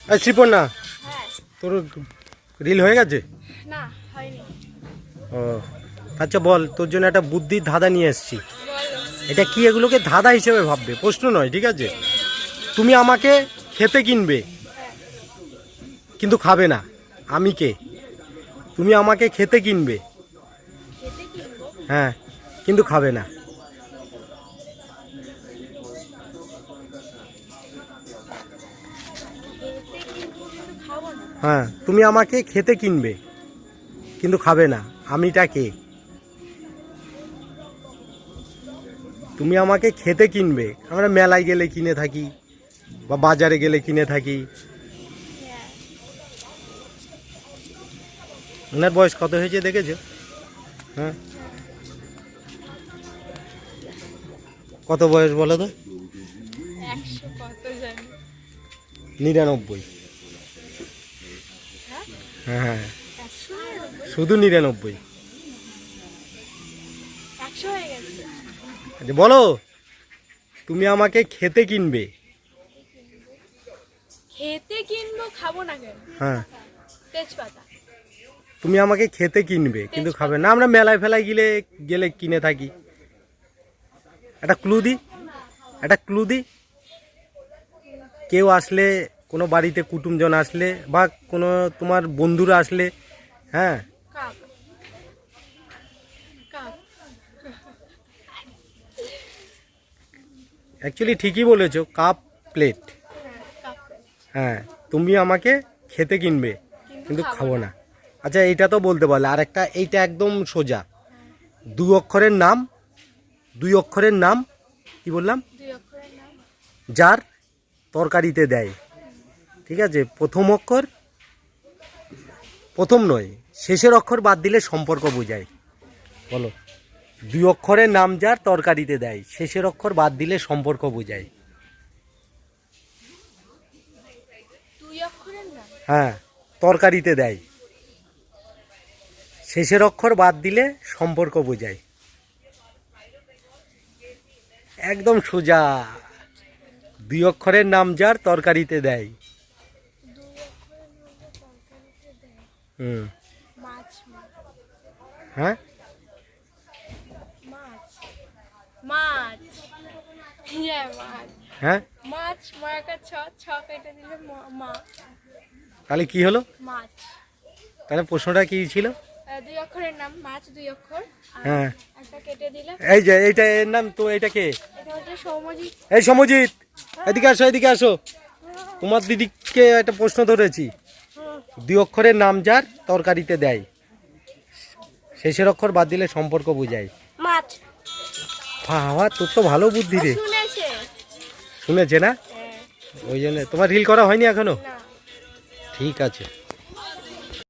শ্রীপর্ণা, হ্যাঁ। তোর রিল হয়ে গেছে? না, হয়নি। ও আচ্ছা, বল, তোর জন্য একটা বুদ্ধির ধাঁধা নিয়ে এসেছি। বলো। এটা কি, এগুলোকে ধাঁধা হিসেবে ভাববে, প্রশ্ন নয়, ঠিক আছে? তুমি আমাকে খেতে কিনবে কিন্তু খাবে না, আমি কে? তুমি আমাকে খেতে কিনবে, খেতে কিনবো, হ্যাঁ, কিন্তু খাবে না। খেতে কিনবো কিন্তু খাবো না। হ্যাঁ, তুমি আমাকে খেতে কিনবে কিন্তু খাবে না, আমিটা কে? তুমি আমাকে খেতে কিনবে, আমরা মেলায় গেলে কিনে থাকি বা বাজারে গেলে কিনে থাকি। হ্যাঁ। ওনার বয়স কত হয়েছে দেখেছো? হ্যাঁ, কত বয়স বলো তো? 100 কত জানি। 99। হ্যাঁ, হ্যাঁ হ্যাঁ, 100 শুধু 99। 100 হয়ে গেছে। আচ্ছা বলো, তুমি আমাকে খেতে কিনবে, খেতে কিনবো, খাবো না কেন? হ্যাঁ, তেজপাতা। তুমি আমাকে খেতে কিনবে কিন্তু খাবে না, আমরা মেলায় ফেলায় গেলে গেলে কিনে থাকি। একটা ক্লু দি, একটা ক্লু দি। কেউ আসলে, কোনো বাড়িতে কুটুমজন আসলে বা কোনো তোমার বন্ধুরা আসলে, হ্যাঁ, কাপ। কাপ। অ্যাকচুয়ালি ঠিকই বলেছো, কাপ, প্লেট। হ্যাঁ, কাপ। হ্যাঁ, তুমি আমাকে খেতে কিনবে কিন্তু খাবো না। আচ্ছা, এইটা তো বলতে পারলে, আর একটা, এইটা একদম সোজা। দুই অক্ষরের নাম, দুই অক্ষরের নাম, কি বললাম? 2 অক্ষরের নাম। যার তরকারিতে দেয়, ঠিক আছে? প্রথম অক্ষর, প্রথম নয়, শেষের অক্ষর বাদ দিলে সম্পর্ক বোঝায়। বলো, দুই অক্ষরের নাম যার তরকারিতে দেয়, শেষের অক্ষর বাদ দিলে সম্পর্ক বোঝায়। 2 অক্ষরের নাম। হ্যাঁ, তরকারিতে দেয়, শেষের অক্ষর বাদ দিলে সম্পর্ক বোঝায়। একদম সোজা। দুই অক্ষরের নাম যার তরকারিতে দেয়। 2 অক্ষরের মধ্যে তরকারিতে দেয়। হুম। মাছ। হ্যাঁ, মাছ। মাছ। হ্যাঁ, মাছ। হ্যাঁ, মাছ মার্কা ছ ছ কেটে দিলে মা। তাহলে কি হলো? মাছ। তাহলে প্রশ্নটা কি ছিল? 2 অক্ষরের নাম, মাছ 2 অক্ষর। আর হ্যাঁ, একটা কেটে দিলে। এই যে এইটা, এর নাম তো, এটা কে? এটা হচ্ছে সৌমজিৎ। এই সমজিৎ, এদিকে আসো, এদিকে আসো। তোমার দিদিকে একটা প্রশ্ন ধরেছি। দুই অক্ষরের নাম যার তরকারিতে দেয়, শেষের অক্ষর বাদ দিলে সম্পর্ক বোঝায়। মাছ। বাবা, তোর তো ভালো বুদ্ধি রে। শুনেছে। শুনেছে না? হ্যাঁ। ওই জন্য তোমার রিল করা হয়নি এখনো? না। ঠিক আছে।